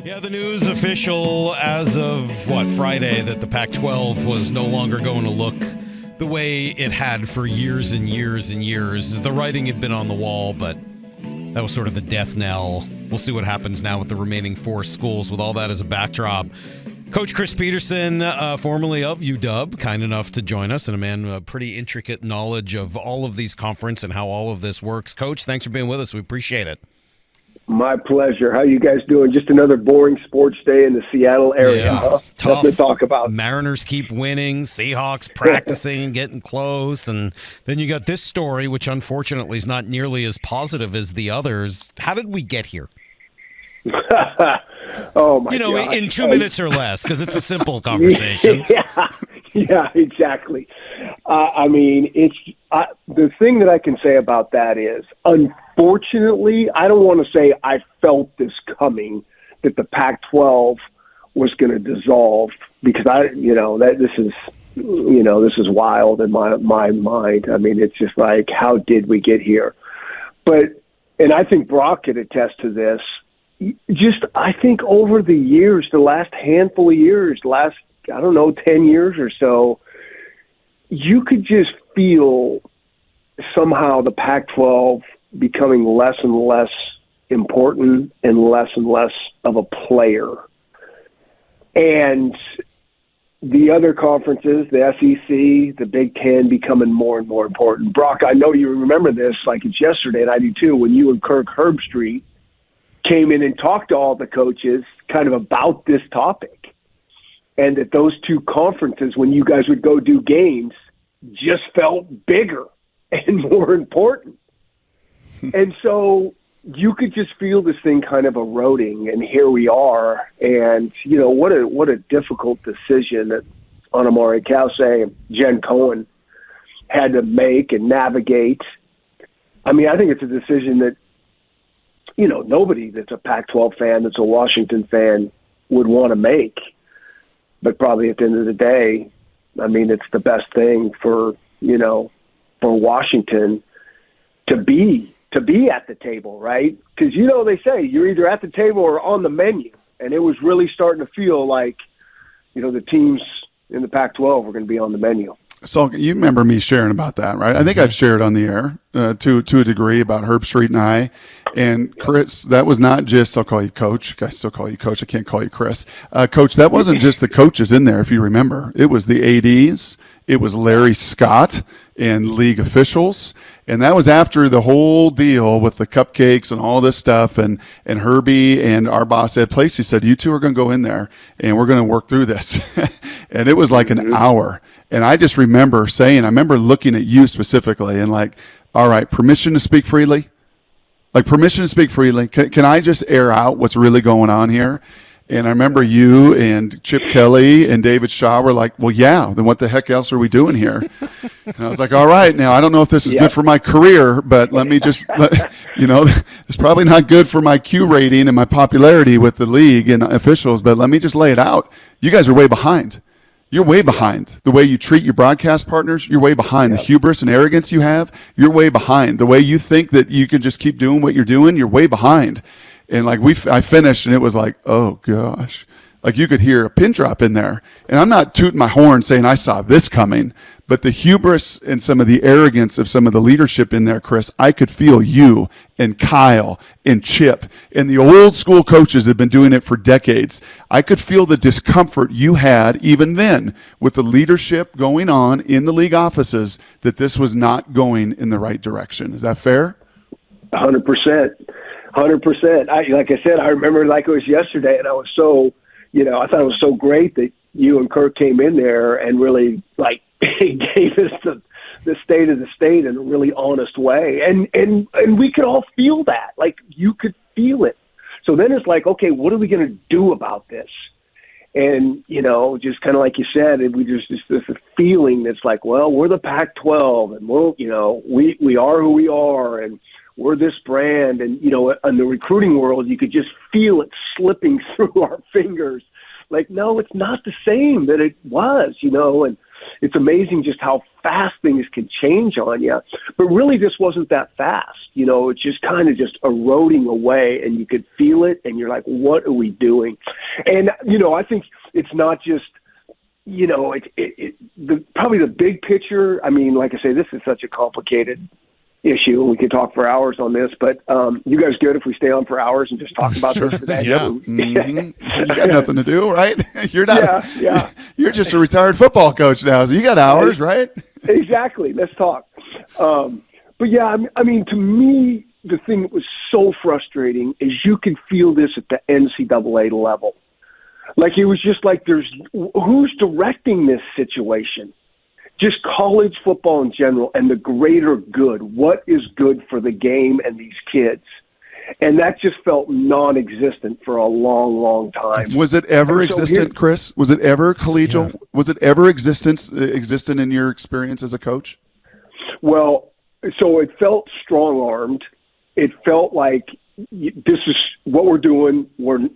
Yeah, the news official as of, Friday, that the Pac-12 was no longer going to look the way it had for years and years and years. The writing had been on the wall, but that was sort of the death knell. We'll see what happens now with the remaining four schools with all that as a backdrop. Coach Chris Petersen, formerly of UW, kind enough to join us, and a man with pretty intricate knowledge of all of these conference and how all of this works. Coach, thanks for being with us. We appreciate it. My pleasure. How you guys doing? Just another boring sports day in the Seattle area. Yeah, it's tough. Nothing to talk about. Mariners keep winning. Seahawks practicing and getting close. And then you got this story, which unfortunately is not nearly as positive as the others. How did we get here? Oh, my God. In 2 minutes or less, because it's a simple conversation. Yeah, exactly. It's the thing that I can say about that is, unfortunately, I don't want to say I felt this coming, that the Pac-12 was going to dissolve, because this is wild in my mind. I mean, it's just like, how did we get here? And I think Brock could attest to this. I think over the years, the last handful of years, 10 years or so, you could just feel somehow the Pac-12 becoming less and less important and less of a player. And the other conferences, the SEC, the Big Ten, becoming more and more important. Brock, I know you remember this like it's yesterday, and I do too, when you and Kirk Herbstreit came in and talked to all the coaches kind of about this topic. And that those two conferences, when you guys would go do games, just felt bigger and more important. And so you could just feel this thing kind of eroding, and here we are. And, what a difficult decision that Anamari Kelsey and Jen Cohen had to make and navigate. I mean, I think it's a decision that, nobody that's a Pac-12 fan, that's a Washington fan, would want to make. But probably at the end of the day, I mean, it's the best thing for Washington to be at the table, right? Because, they say you're either at the table or on the menu. And it was really starting to feel like, the teams in the Pac-12 were going to be on the menu. So you remember me sharing about that, right? I think I've shared on the air to a degree about Herbstreit and I. And Chris, that was not just, I'll call you Coach. I still call you Coach. I can't call you Chris. Coach, that wasn't just the coaches in there, if you remember. It was the ADs. It was Larry Scott and league officials. And that was after the whole deal with the cupcakes and all this stuff. And Herbie and our boss, Ed Placey, said, you two are going to go in there and we're going to work through this. And it was like an hour. And I just remember looking at you specifically and like, all right, permission to speak freely? Like, permission to speak freely? Can I just air out what's really going on here? And I remember you and Chip Kelly and David Shaw were like, well, yeah, then what the heck else are we doing here? And I was like, all right, now I don't know if this is good for my career, but let me just, it's probably not good for my Q rating and my popularity with the league and officials, but let me just lay it out. You guys are way behind. You're way behind. The way you treat your broadcast partners, you're way behind. The hubris and arrogance you have, you're way behind. The way you think that you can just keep doing what you're doing, you're way behind. And like I finished and it was like, oh gosh. Like you could hear a pin drop in there. And I'm not tooting my horn saying I saw this coming, but the hubris and some of the arrogance of some of the leadership in there, Chris, I could feel you and Kyle and Chip and the old school coaches that have been doing it for decades. I could feel the discomfort you had even then with the leadership going on in the league offices that this was not going in the right direction. Is that fair? 100%. 100%. Like I said, I remember like it was yesterday, and I was so, I thought it was so great that you and Kirk came in there and really like gave us the state of the state in a really honest way. And we could all feel that. Like you could feel it. So then it's like, okay, what are we going to do about this? And, just kind of like you said, we just this feeling that's like, well, we're the Pac-12 and we are who we are and we're this brand. And, in the recruiting world, you could just feel it slipping through our fingers. Like, no, it's not the same that it was, and it's amazing just how fast things can change on you. But really, this wasn't that fast. It's just kind of just eroding away, and you could feel it, and you're like, what are we doing? And, I think it's not just, probably the big picture. I mean, like I say, this is such a complicated issue, and we could talk for hours on this, but you guys good if we stay on for hours and just talk about this today? Yeah. You got nothing to do, right? You're not. Yeah. You're just a retired football coach now, so you got hours, right? Exactly. Let's talk. But yeah, I mean, to me, the thing that was so frustrating is you could feel this at the NCAA level. Like, it was just like, who's directing this situation? Just college football in general and the greater good. What is good for the game and these kids? And that just felt non-existent for a long, long time. Was it ever existent, Chris? Was it ever collegial? Yeah. Was it ever existent in your experience as a coach? Well, so it felt strong-armed. It felt like this is what we're doing. You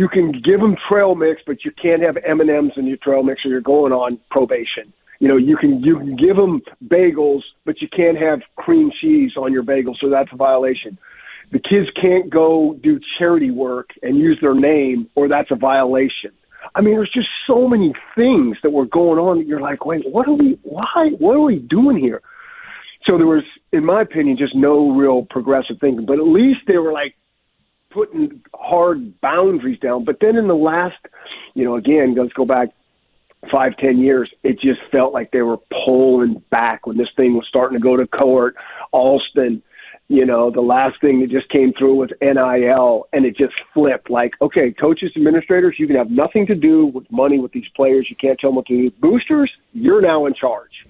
can give them trail mix, but you can't have M&Ms in your trail mix or you're going on probation. You can give them bagels, but you can't have cream cheese on your bagel, so that's a violation. The kids can't go do charity work and use their name, or that's a violation. I mean, there's just so many things that were going on that you're like, wait, what are we doing here? So there was, in my opinion, just no real progressive thinking. But at least they were like putting hard boundaries down. But then in the last, again, let's go back 5-10 years, it just felt like they were pulling back when this thing was starting to go to court. Alston, the last thing that just came through was NIL, and it just flipped. Like, okay, coaches, administrators, you can have nothing to do with money with these players. You can't tell them what to do. Boosters, you're now in charge.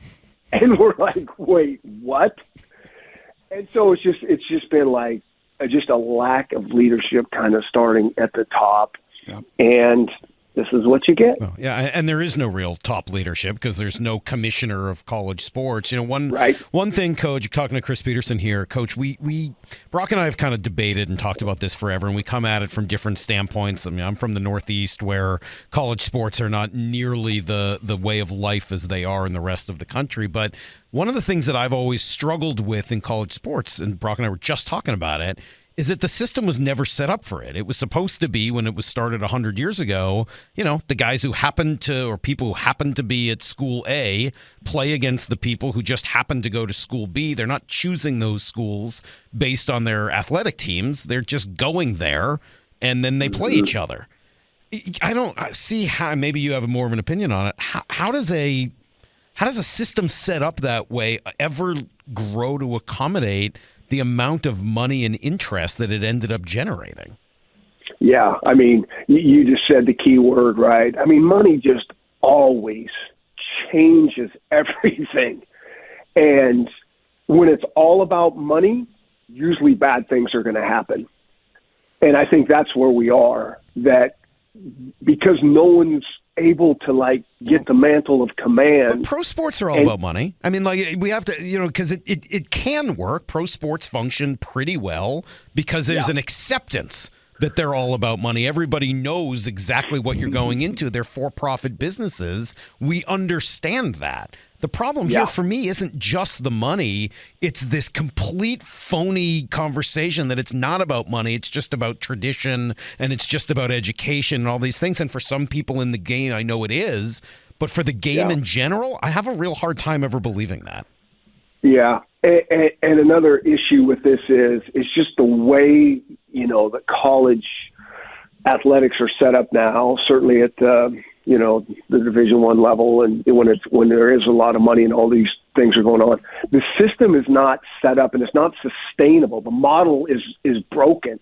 And we're like, wait, what? And so it's just been like just a lack of leadership kind of starting at the top. Yep. And this is what you get. Well, yeah, and there is no real top leadership because there's no commissioner of college sports. One thing, Coach, talking to Chris Petersen here, Coach, Brock and I have kind of debated and talked about this forever, and we come at it from different standpoints. I mean, I'm from the Northeast where college sports are not nearly the way of life as they are in the rest of the country. But one of the things that I've always struggled with in college sports, and Brock and I were just talking about it, is that the system was never set up for it. It was supposed to be, when it was started 100 years ago, the guys who happened to, or people who happened to be at school A play against the people who just happened to go to school B. They're not choosing those schools based on their athletic teams. They're just going there, and then they play each other. I don't see how, maybe you have more of an opinion on it. How does a system set up that way ever grow to accommodate the amount of money and interest that it ended up generating? Yeah, I mean, you just said the key word, right? I mean, money just always changes everything. And when it's all about money, usually bad things are going to happen. And I think that's where we are, that because no one's able to get the mantle of command. But pro sports are all about money. I mean, we have to, because it can work. Pro sports function pretty well because there's an acceptance that they're all about money. Everybody knows exactly what you're going into. They're for-profit businesses. We understand that. The problem here for me isn't just the money. It's this complete phony conversation that it's not about money. It's just about tradition, and it's just about education and all these things. And for some people in the game, I know it is. But for the game in general, I have a real hard time ever believing that. Yeah. And another issue with this is just the way, the college athletics are set up now, certainly at the Division I level, and when there is a lot of money and all these things are going on. The system is not set up and it's not sustainable. The model is broken.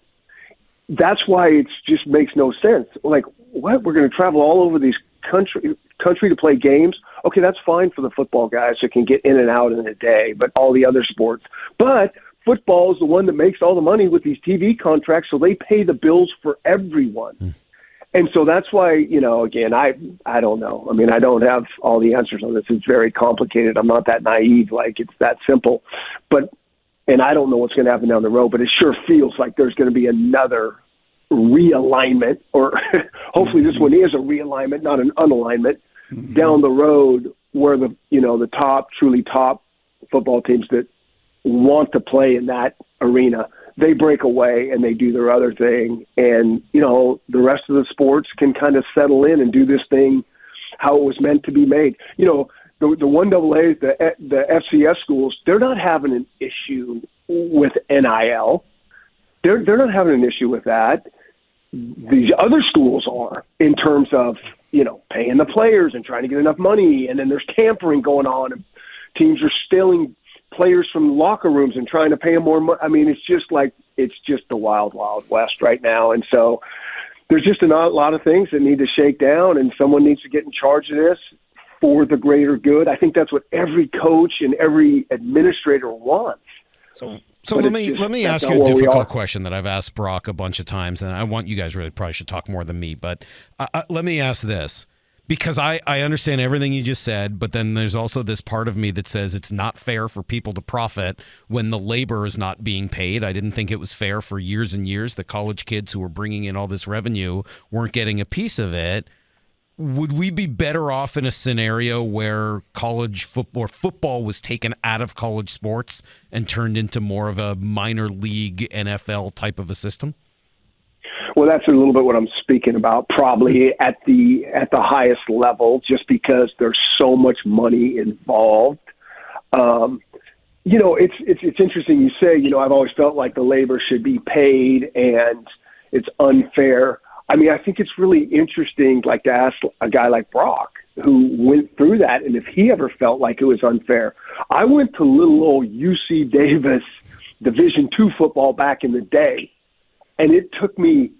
That's why it just makes no sense. Like, what? We're going to travel all over these country to play games? Okay, that's fine for the football guys that can get in and out in a day, but all the other sports. But football is the one that makes all the money with these TV contracts, so they pay the bills for everyone. And so that's why, again, I don't know. I mean, I don't have all the answers on this. It's very complicated. I'm not that naive, like it's that simple. And I don't know what's going to happen down the road, but it sure feels like there's going to be another realignment, or hopefully this one is a realignment, not an unalignment, down the road where the truly top football teams that want to play in that arena, they break away and they do their other thing. And, the rest of the sports can kind of settle in and do this thing how it was meant to be made. The 1AA, the FCS schools, they're not having an issue with NIL. They're not having an issue with that. These other schools are, in terms of, paying the players and trying to get enough money. And then there's tampering going on, and teams are stealing players from locker rooms and trying to pay them more money. I mean, it's just the wild, wild west right now. And so there's just a lot of things that need to shake down, and someone needs to get in charge of this for the greater good. I think that's what every coach and every administrator wants. So let me ask you a difficult question that I've asked Brock a bunch of times, and I want you guys really probably should talk more than me, but let me ask this, because I understand everything you just said, but then there's also this part of me that says it's not fair for people to profit when the labor is not being paid. I didn't think it was fair for years and years that college kids who were bringing in all this revenue weren't getting a piece of it. Would we be better off in a scenario where college football was taken out of college sports and turned into more of a minor league NFL type of a system? Well, that's a little bit what I'm speaking about, probably at the highest level, just because there's so much money involved. It's interesting you say, I've always felt like the labor should be paid and it's unfair. I mean, I think it's really interesting, like, to ask a guy like Brock, who went through that, and if he ever felt like it was unfair. I went to little old UC Davis Division II football back in the day, and it took me,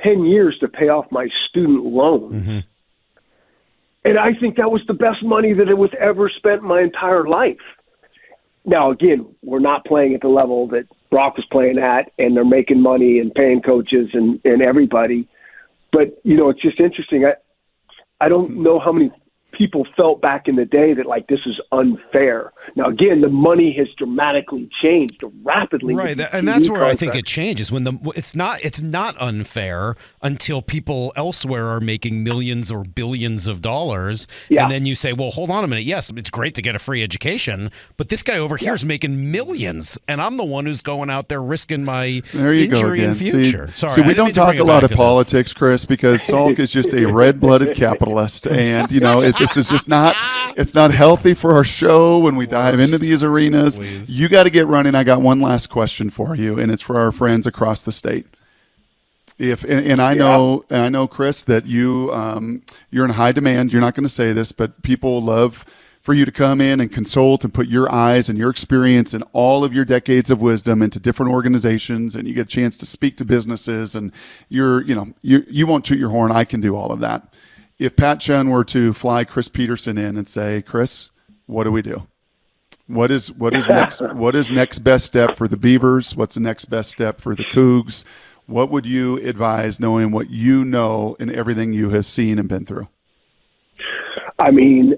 10 years to pay off my student loans. Mm-hmm. And I think that was the best money that it was ever spent in my entire life. Now, again, we're not playing at the level that Brock was playing at, and they're making money and paying coaches and everybody. But, it's just interesting. I don't know how many people felt back in the day that, like, this is unfair. Now, again, the money has dramatically changed rapidly. Right, and that's where I think it changes. When it's not unfair until people elsewhere are making millions or billions of dollars, and then you say, well, hold on a minute. Yes, it's great to get a free education, but this guy over here is making millions, and I'm the one who's going out there risking my injury and future. See, we don't talk a lot of politics, Chris, because Salk is just a red-blooded capitalist, and this is just it's not healthy for our show when we dive into these arenas. Please. You got to get running. I got one last question for you, and it's for our friends across the state. I know, Chris, that you're in high demand. You're not going to say this, but people love for you to come in and consult and put your eyes and your experience and all of your decades of wisdom into different organizations, and you get a chance to speak to businesses, and you won't toot your horn. I can do all of that. If Pat Chun were to fly Chris Petersen in and say, Chris, what do we do? What is next best step for the Beavers? What's the next best step for the Cougs? What would you advise, knowing what you know and everything you have seen and been through? I mean,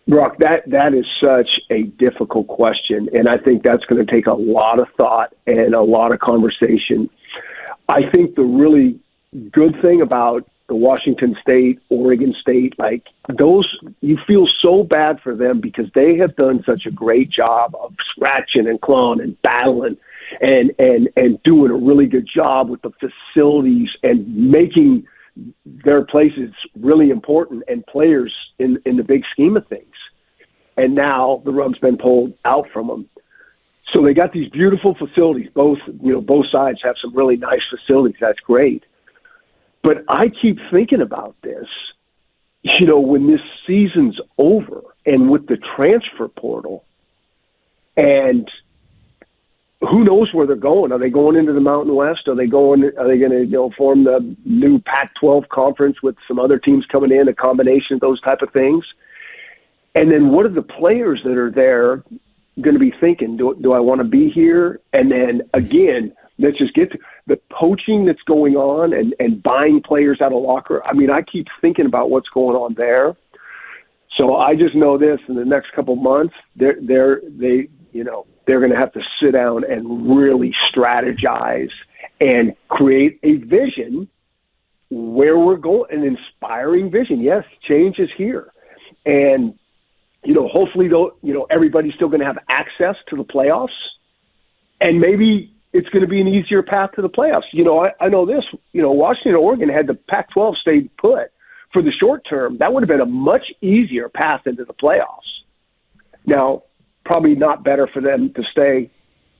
Brock, that is such a difficult question, and I think that's going to take a lot of thought and a lot of conversation. I think the really good thing about the Washington State, Oregon State, like those, you feel so bad for them because they have done such a great job of scratching and clawing and battling and doing a really good job with the facilities and making their places really important and players in the big scheme of things. And now the rug's been pulled out from them. So they got these beautiful facilities. Both sides have some really nice facilities. That's great. But I keep thinking about this, when this season's over and with the transfer portal, and who knows where they're going? Are they going into the Mountain West? Are they going to form the new Pac-12 conference with some other teams coming in, a combination of those type of things? And then what are the players that are there going to be thinking? Do I want to be here? And then again, let's just get to the poaching that's going on and buying players out of locker. I mean, I keep thinking about what's going on there. So I just know this: in the next couple months, they're going to have to sit down and really strategize and create a vision where we're going, an inspiring vision. Yes, change is here. And, hopefully, everybody's still going to have access to the playoffs. And maybe it's going to be an easier path to the playoffs. I know this, Washington and Oregon had the Pac-12 stay put for the short term. That would have been a much easier path into the playoffs. Now, probably not better for them to stay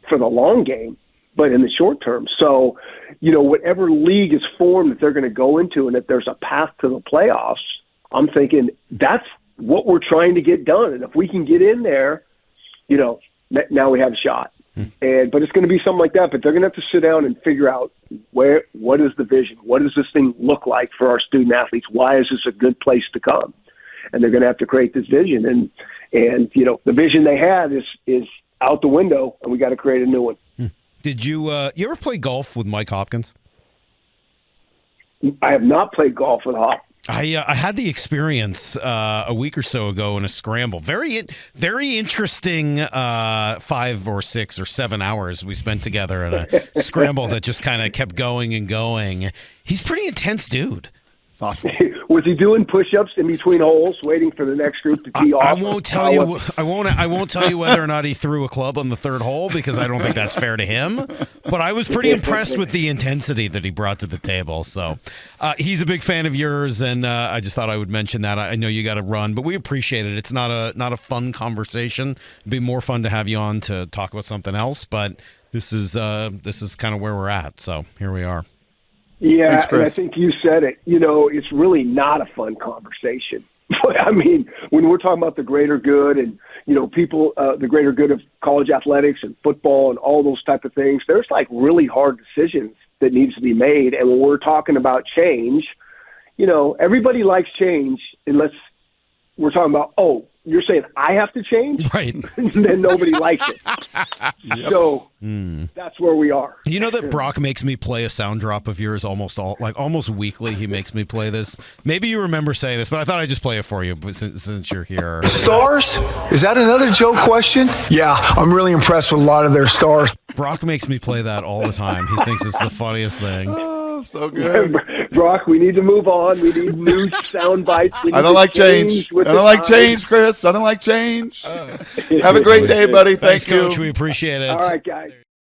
for the long game, but in the short term. So, whatever league is formed that they're going to go into, and if there's a path to the playoffs, I'm thinking that's what we're trying to get done. And if we can get in there, now we have a shot. But it's going to be something like that. But they're going to have to sit down and figure out what is the vision? What does this thing look like for our student athletes? Why is this a good place to come? And they're going to have to create this vision. And the vision they had is out the window, and we got to create a new one. Did you ever play golf with Mike Hopkins? I have not played golf with Hop. I had the experience a week or so ago in a scramble. Very interesting 5 or 6 or 7 hours we spent together in a scramble that just kind of kept going and going. He's a pretty intense dude. Thoughtful. Was he doing push-ups in between holes, waiting for the next group to tee off? I won't tell you. I won't tell you whether or not he threw a club on the third hole because I don't think that's fair to him. But I was pretty impressed with the intensity that he brought to the table. So he's a big fan of yours, and I just thought I would mention that. I know you got to run, but we appreciate it. It's not a fun conversation. It'd be more fun to have you on to talk about something else. But this is kind of where we're at. So here we are. Yeah, thanks, Chris. and I think you said it. It's really not a fun conversation. I mean, when we're talking about the greater good and, people, the greater good of college athletics and football and all those type of things, there's like really hard decisions that needs to be made. And when we're talking about change, everybody likes change unless we're talking about, you're saying I have to change? Right. Then nobody likes it. Yep. So that's where we are. You know that Brock makes me play a sound drop of yours almost weekly. He makes me play this. Maybe you remember saying this, but I thought I'd just play it for you since you're here. Stars? Is that another Joe question? Yeah, I'm really impressed with a lot of their stars. Brock makes me play that all the time. He thinks it's the funniest thing. Oh, so good. Brock, we need to move on. We need new sound bites. I don't like change. I don't like change, Chris. I don't like change. Have a great day, buddy. Thanks, Thank you. Coach. We appreciate it. All right, guys.